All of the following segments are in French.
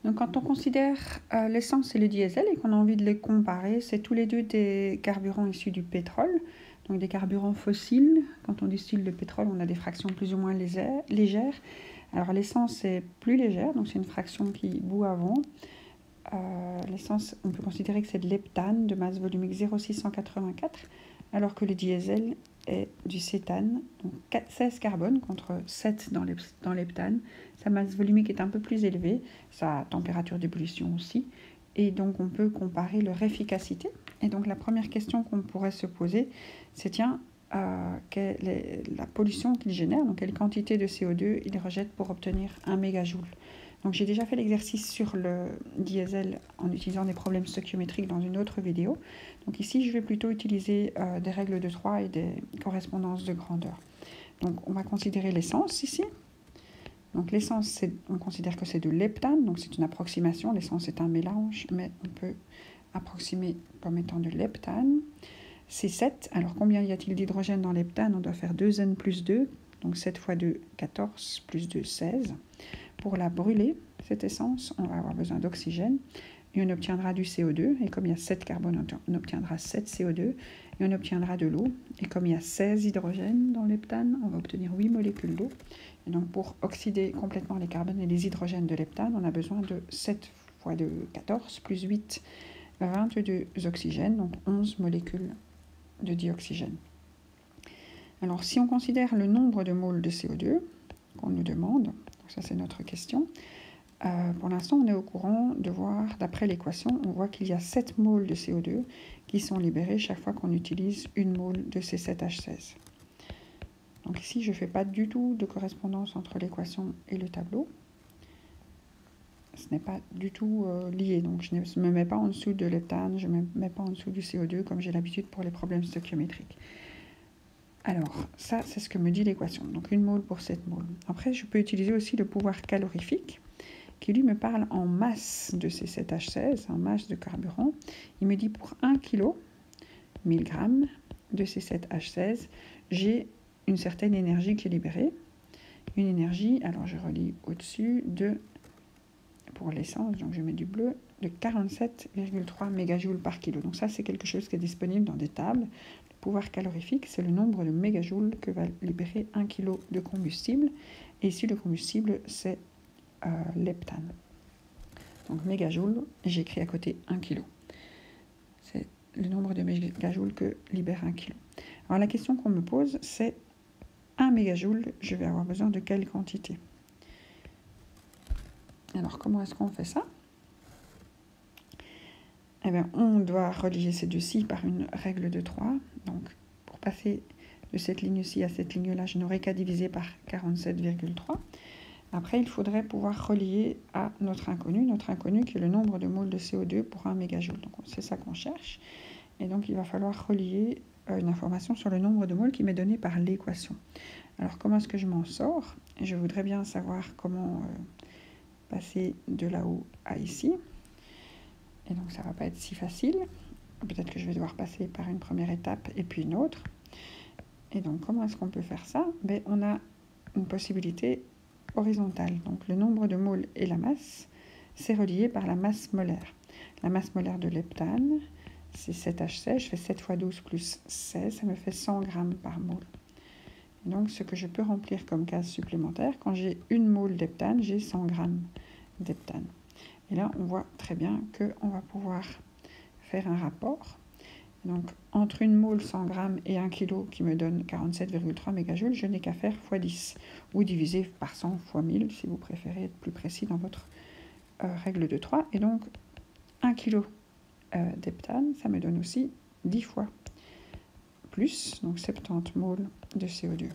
Donc quand on considère l'essence et le diesel et qu'on a envie de les comparer, c'est tous les deux des carburants issus du pétrole, donc des carburants fossiles. Quand on distille le pétrole, on a des fractions plus ou moins légères. Alors l'essence est plus légère, donc c'est une fraction qui bout avant. L'essence, on peut considérer que c'est de l'heptane de masse volumique 0,684, alors que le diesel est du cétane, donc 16 carbone contre 7 dans l'heptane. Sa masse volumique est un peu plus élevée, sa température d'ébullition aussi, et donc on peut comparer leur efficacité. Et donc la première question qu'on pourrait se poser, c'est tiens, quelle est la pollution qu'il génère, donc quelle quantité de CO2 il rejette pour obtenir 1 mégajoule. Donc j'ai déjà fait l'exercice sur le diesel en utilisant des problèmes stoichiométriques dans une autre vidéo. Donc ici, je vais plutôt utiliser des règles de 3 et des correspondances de grandeur. Donc on va considérer l'essence ici. Donc l'essence, on considère que c'est de l'heptane, donc c'est une approximation. L'essence est un mélange, mais on peut approximer comme étant de l'heptane. C'est 7. Alors combien y a-t-il d'hydrogène dans l'heptane? On doit faire 2N plus 2, donc 7 fois 2, 14, plus 2, 16. Pour la brûler, cette essence, on va avoir besoin d'oxygène et on obtiendra du CO2. Et comme il y a 7 carbone, on obtiendra 7 CO2 et on obtiendra de l'eau. Et comme il y a 16 hydrogènes dans l'heptane, on va obtenir 8 molécules d'eau. Et donc pour oxyder complètement les carbones et les hydrogènes de l'heptane, on a besoin de 7 fois 2, 14, plus 8, 22 oxygènes, donc 11 molécules de dioxygène. Alors si on considère le nombre de moles de CO2 qu'on nous demande, ça c'est notre question. Pour l'instant, on est au courant de voir, d'après l'équation, on voit qu'il y a 7 moles de CO2 qui sont libérés chaque fois qu'on utilise une mole de C7H16. Donc ici, je ne fais pas du tout de correspondance entre l'équation et le tableau. Ce n'est pas du tout lié, donc je ne me mets pas en dessous de l'heptane, je ne me mets pas en dessous du CO2 comme j'ai l'habitude pour les problèmes stoichiométriques. Alors, ça, c'est ce que me dit l'équation. Donc, une mole pour 7 moles. Après, je peux utiliser aussi le pouvoir calorifique, qui lui me parle en masse de C7H16, en masse de carburant. Il me dit pour 1 kg, 1000 grammes de C7H16, j'ai une certaine énergie qui est libérée. Une énergie, alors je relis au-dessus, pour l'essence, donc je mets du bleu, de 47,3 mégajoules par kilo. Donc ça, c'est quelque chose qui est disponible dans des tables. Pouvoir calorifique, c'est le nombre de mégajoules que va libérer 1 kg de combustible. Et ici, le combustible, c'est l'heptane. Donc mégajoules, j'écris à côté 1 kg. C'est le nombre de mégajoules que libère 1 kg. Alors la question qu'on me pose, c'est 1 mégajoule, je vais avoir besoin de quelle quantité? Alors comment est-ce qu'on fait ça? Eh bien, on doit relier ces deux-ci par une règle de 3. Donc, pour passer de cette ligne-ci à cette ligne-là, je n'aurai qu'à diviser par 47,3. Après, il faudrait pouvoir relier à notre inconnu qui est le nombre de moles de CO2 pour 1 mégajoule. Donc, c'est ça qu'on cherche. Et donc, il va falloir relier une information sur le nombre de moles qui m'est donné par l'équation. Alors, comment est-ce que je m'en sors? Je voudrais bien savoir comment passer de là-haut à ici. Et donc, ça ne va pas être si facile. Peut-être que je vais devoir passer par une première étape et puis une autre. Et donc, comment est-ce qu'on peut faire ça? On a une possibilité horizontale. Donc, le nombre de moles et la masse, c'est relié par la masse molaire. La masse molaire de l'heptane, c'est 7H16. Je fais 7 fois 12 plus 16, ça me fait 100 grammes par mole. Et donc, ce que je peux remplir comme case supplémentaire, quand j'ai une mole d'heptane, j'ai 100 grammes d'heptane. Et là, on voit très bien qu'on va pouvoir faire un rapport. Donc, entre une mole 100 grammes et 1 kg qui me donne 47,3 mégajoules, je n'ai qu'à faire x 10 ou diviser par 100 x 1000 si vous préférez être plus précis dans votre règle de 3. Et donc, 1 kg d'heptane, ça me donne aussi 10 fois plus, donc 70 moles de CO2.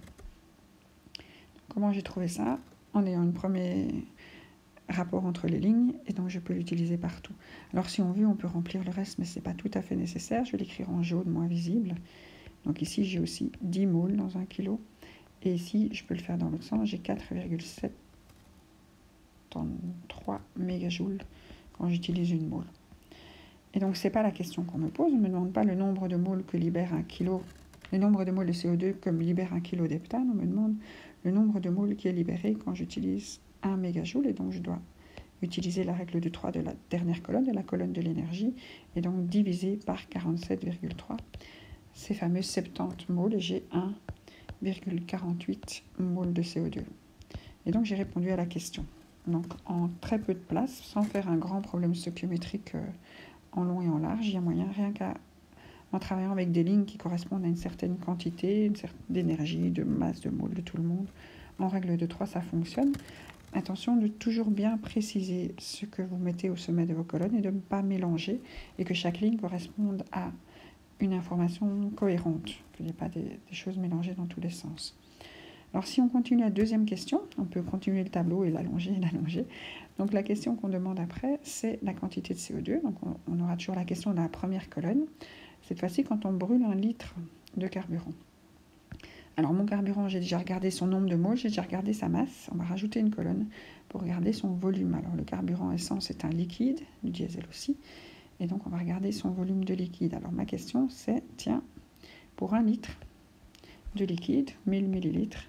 Comment j'ai trouvé ça? En ayant une première rapport entre les lignes, et donc je peux l'utiliser partout. Alors si on veut, on peut remplir le reste, mais ce n'est pas tout à fait nécessaire. Je vais l'écrire en jaune, moins visible. Donc ici, j'ai aussi 10 moles dans 1 kg. Et ici, je peux le faire dans l'autre sens, j'ai 4,73 mégajoules quand j'utilise une mole. Et donc, ce n'est pas la question qu'on me pose. On ne me demande pas le nombre de moles que libère 1 kg, le nombre de moles de CO2 comme libère 1 kg d'heptane. On me demande le nombre de moles qui est libéré quand j'utilise 1 mégajoule. Et donc, je dois utiliser la règle de 3 de la dernière colonne, de la colonne de l'énergie, et donc diviser par 47,3 ces fameux 70 moles, et j'ai 1,48 moles de CO2. Et donc j'ai répondu à la question. Donc en très peu de place, sans faire un grand problème stoichiométrique en long et en large, il y a moyen, rien qu'en travaillant avec des lignes qui correspondent à une certaine quantité, d'énergie, de masse, de moles de tout le monde. En règle de 3, ça fonctionne. Attention de toujours bien préciser ce que vous mettez au sommet de vos colonnes et de ne pas mélanger, et que chaque ligne corresponde à une information cohérente, qu'il n'y ait pas des choses mélangées dans tous les sens. Alors si on continue la deuxième question, on peut continuer le tableau et l'allonger et l'allonger. Donc la question qu'on demande après, c'est la quantité de CO2. Donc on aura toujours la question de la première colonne. Cette fois-ci, quand on brûle 1 litre de carburant. Alors mon carburant, j'ai déjà regardé son nombre de moles, j'ai déjà regardé sa masse. On va rajouter une colonne pour regarder son volume. Alors le carburant essence est un liquide, le diesel aussi. Et donc, on va regarder son volume de liquide. Alors, ma question, c'est, tiens, pour 1 litre de liquide, 1000 millilitres,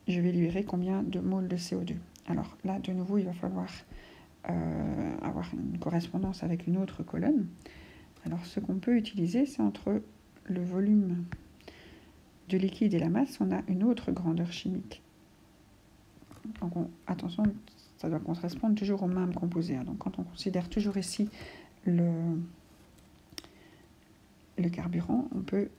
je vais libérer combien de moles de CO2? Alors, là, de nouveau, il va falloir avoir une correspondance avec une autre colonne. Alors, ce qu'on peut utiliser, c'est entre le volume de liquide et la masse, on a une autre grandeur chimique. Donc, attention, ça doit correspondre toujours au même composé. Donc, quand on considère toujours ici le carburant, on peut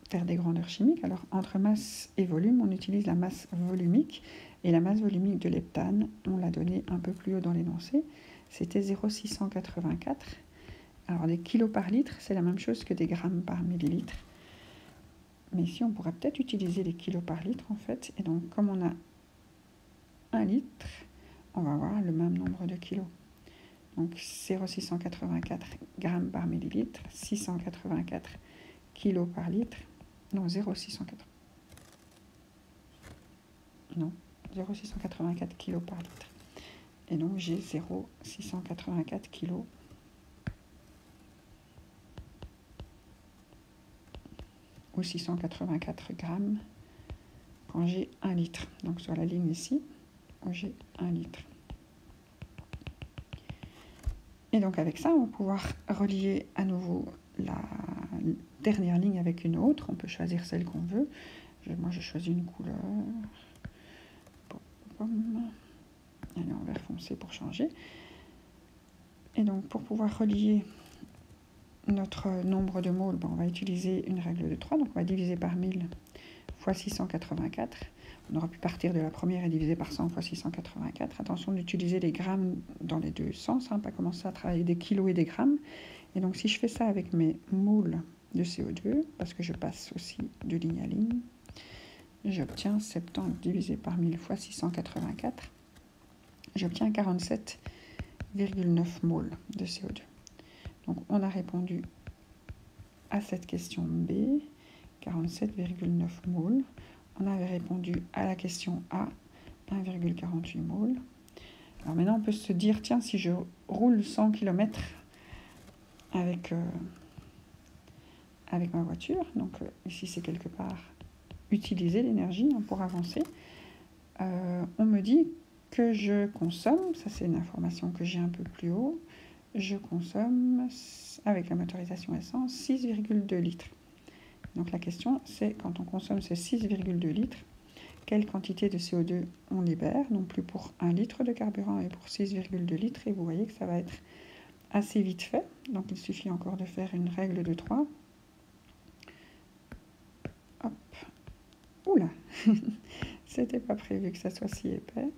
faire des grandeurs chimiques. Alors, entre masse et volume, on utilise la masse volumique. Et la masse volumique de l'heptane, on l'a donnée un peu plus haut dans l'énoncé. C'était 0,684. Alors, des kilos par litre, c'est la même chose que des grammes par millilitre. Mais ici, on pourrait peut-être utiliser les kilos par litre, en fait. Et donc, comme on a 1 litre, on va avoir le même nombre de kilos. Donc 0,684 grammes par millilitre, 684 kilos par litre, non 0,684 kilos par litre. Et donc j'ai 0,684 kilos ou 684 grammes quand j'ai 1 litre. Donc sur la ligne ici, où j'ai 1 litre. Et donc avec ça, on va pouvoir relier à nouveau la dernière ligne avec une autre. On peut choisir celle qu'on veut. Moi, je choisis une couleur. Allez, en vert foncé pour changer. Et donc, pour pouvoir relier notre nombre de moles, on va utiliser une règle de 3. Donc, on va diviser par 1000 fois 684. On aura pu partir de la première et diviser par 100 fois 684. Attention d'utiliser les grammes dans les deux sens, pas commencer à travailler des kilos et des grammes. Et donc si je fais ça avec mes moles de CO2, parce que je passe aussi de ligne à ligne, j'obtiens 70 divisé par 1000 fois 684. J'obtiens 47,9 moles de CO2. Donc on a répondu à cette question B, 47,9 moles. On avait répondu à la question A, 1,48 moles. Alors maintenant, on peut se dire, tiens, si je roule 100 km avec ma voiture, donc ici c'est quelque part utiliser l'énergie pour avancer, on me dit que je consomme, ça c'est une information que j'ai un peu plus haut, je consomme, avec la motorisation essence, 6,2 litres. Donc la question, c'est quand on consomme ces 6,2 litres, quelle quantité de CO2 on libère, non plus pour 1 litre de carburant et pour 6,2 litres. Et vous voyez que ça va être assez vite fait. Donc il suffit encore de faire une règle de 3. Hop. Oula, c'était pas prévu que ça soit si épais.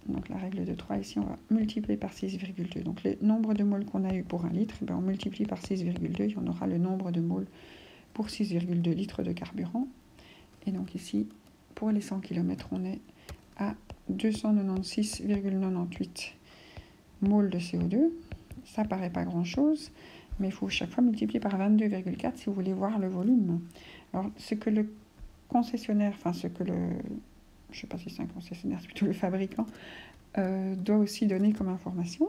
Donc la règle de 3, ici, on va multiplier par 6,2. Donc le nombre de moles qu'on a eu pour 1 litre, on multiplie par 6,2 et on aura le nombre de moles pour 6,2 litres de carburant. Et donc ici, pour les 100 km, on est à 296,98 moles de CO2. Ça paraît pas grand-chose, mais il faut chaque fois multiplier par 22,4 si vous voulez voir le volume. Alors, ce que le concessionnaire, je ne sais pas si c'est un concessionnaire, c'est plutôt le fabricant, doit aussi donner comme information.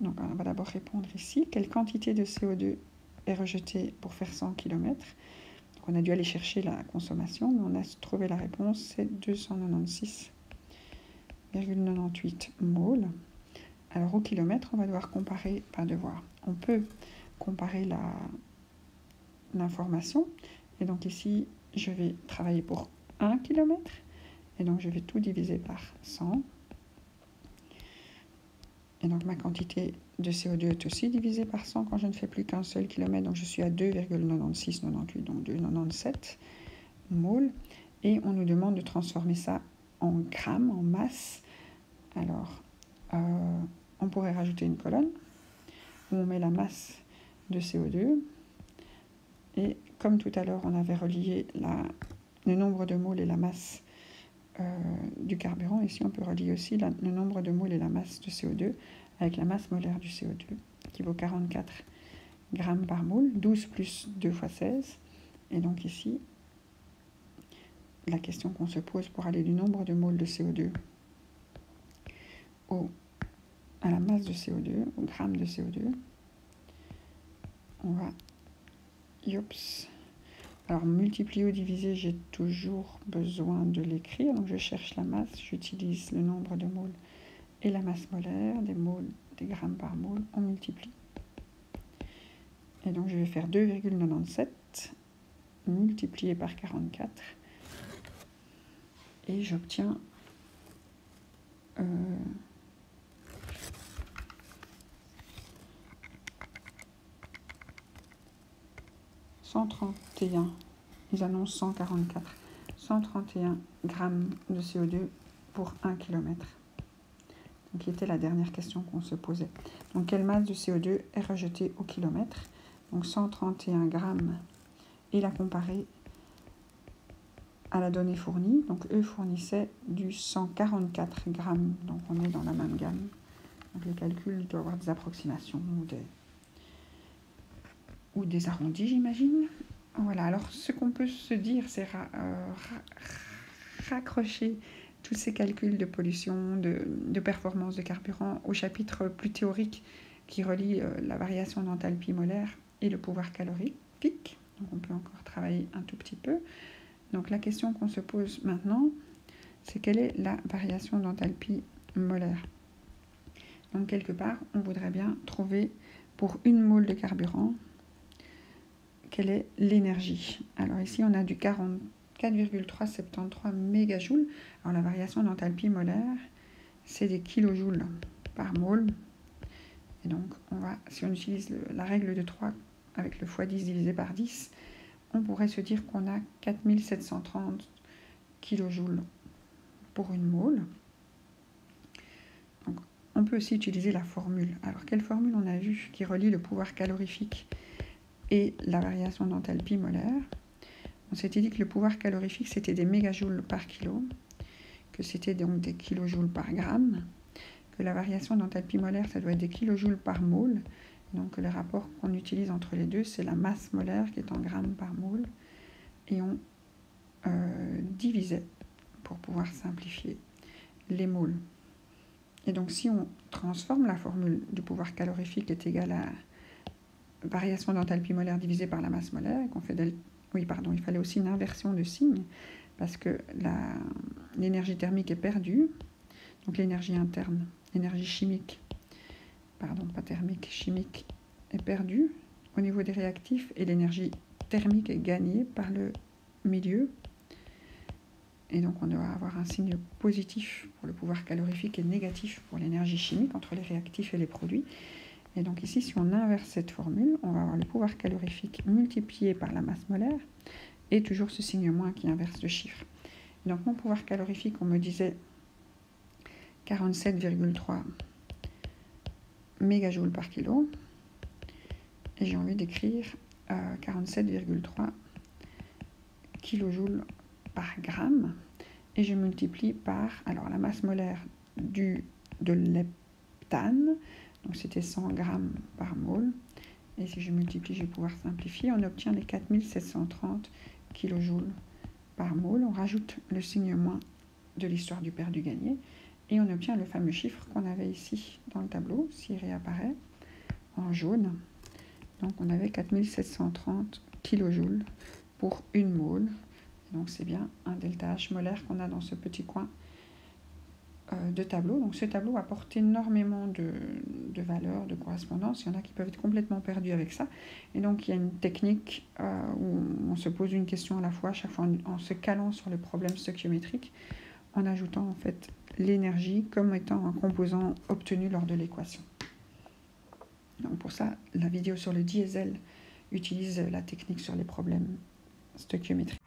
Donc on va d'abord répondre ici. Quelle quantité de CO2 est rejetée pour faire 100 km? Donc on a dû aller chercher la consommation, mais on a trouvé la réponse, c'est 296,98 moles. Alors au kilomètre, on va devoir comparer, on peut comparer l'information. Et donc ici, je vais travailler pour 1 km. Et donc je vais tout diviser par 100. Et donc ma quantité de CO2 est aussi divisée par 100 quand je ne fais plus qu'un seul kilomètre. Donc je suis à 2,9698, donc 2,97 moles. Et on nous demande de transformer ça en grammes, en masse. Alors, on pourrait rajouter une colonne où on met la masse de CO2. Et comme tout à l'heure, on avait relié le nombre de moles et la masse du carburant. Ici, on peut relier aussi le nombre de moles et la masse de CO2 avec la masse molaire du CO2, qui vaut 44 grammes par mole, 12 plus 2 fois 16. Et donc ici, la question qu'on se pose pour aller du nombre de moles de CO2 à la masse de CO2, au gramme de CO2, on va... Alors, multiplier ou diviser, j'ai toujours besoin de l'écrire. Donc, je cherche la masse, j'utilise le nombre de moles et la masse molaire, des moles, des grammes par mole, on multiplie. Et donc, je vais faire 2,97 multiplié par 44. Et j'obtiens 131, ils annoncent 144, 131 grammes de CO2 pour 1 km. Donc, qui était la dernière question qu'on se posait. Donc, quelle masse de CO2 est rejetée au kilomètre? Donc, 131 grammes. Et la comparer à la donnée fournie. Donc, eux fournissaient du 144 grammes. Donc, on est dans la même gamme. Donc, le calcul doit avoir des approximations ou des arrondis, j'imagine. Voilà, alors ce qu'on peut se dire, c'est raccrocher tous ces calculs de pollution, de performance de carburant au chapitre plus théorique qui relie la variation d'enthalpie molaire et le pouvoir calorifique. Donc on peut encore travailler un tout petit peu. Donc la question qu'on se pose maintenant, c'est quelle est la variation d'enthalpie molaire? Donc quelque part, on voudrait bien trouver pour une mole de carburant, quelle est l'énergie. Alors ici, on a du 44,373 mégajoules. Alors la variation d'enthalpie molaire, c'est des kilojoules par mole. Et donc, si on utilise la règle de 3 avec le x10 divisé par 10, on pourrait se dire qu'on a 4730 kilojoules pour une mole. Donc, on peut aussi utiliser la formule. Alors, quelle formule on a vue qui relie le pouvoir calorifique et la variation d'enthalpie molaire? On s'était dit que le pouvoir calorifique, c'était des mégajoules par kilo, que c'était donc des kilojoules par gramme, que la variation d'enthalpie molaire, ça doit être des kilojoules par mole. Donc le rapport qu'on utilise entre les deux, c'est la masse molaire qui est en grammes par mole. Et on divisait pour pouvoir simplifier les moles. Et donc si on transforme la formule du pouvoir calorifique est égale à variation d'enthalpie molaire divisée par la masse molaire, et qu'on fait il fallait aussi une inversion de signe, parce que l'énergie thermique est perdue, donc l'énergie interne, l'énergie chimique, pas thermique, chimique, est perdue au niveau des réactifs, et l'énergie thermique est gagnée par le milieu. Et donc on doit avoir un signe positif pour le pouvoir calorifique et négatif pour l'énergie chimique entre les réactifs et les produits. Et donc ici, si on inverse cette formule, on va avoir le pouvoir calorifique multiplié par la masse molaire et toujours ce signe moins qui inverse le chiffre. Et donc mon pouvoir calorifique, on me disait 47,3 mégajoules par kilo. Et j'ai envie d'écrire 47,3 kilojoules par gramme. Et je multiplie par la masse molaire de l'heptane. Donc c'était 100 grammes par mole. Et si je multiplie, je vais pouvoir simplifier. On obtient les 4730 kilojoules par mole. On rajoute le signe moins de l'histoire du perdu-gagné. Et on obtient le fameux chiffre qu'on avait ici dans le tableau, s'il réapparaît en jaune. Donc on avait 4730 kilojoules pour 1 mole. Donc c'est bien un ΔH molaire qu'on a dans ce petit coin de tableau. Donc ce tableau apporte énormément de valeurs, de correspondances. Il y en a qui peuvent être complètement perdus avec ça. Et donc il y a une technique où on se pose une question à la fois, à chaque fois en se calant sur le problème stoichiométrique, en ajoutant en fait l'énergie comme étant un composant obtenu lors de l'équation. Donc pour ça, la vidéo sur le diesel utilise la technique sur les problèmes stoichiométriques.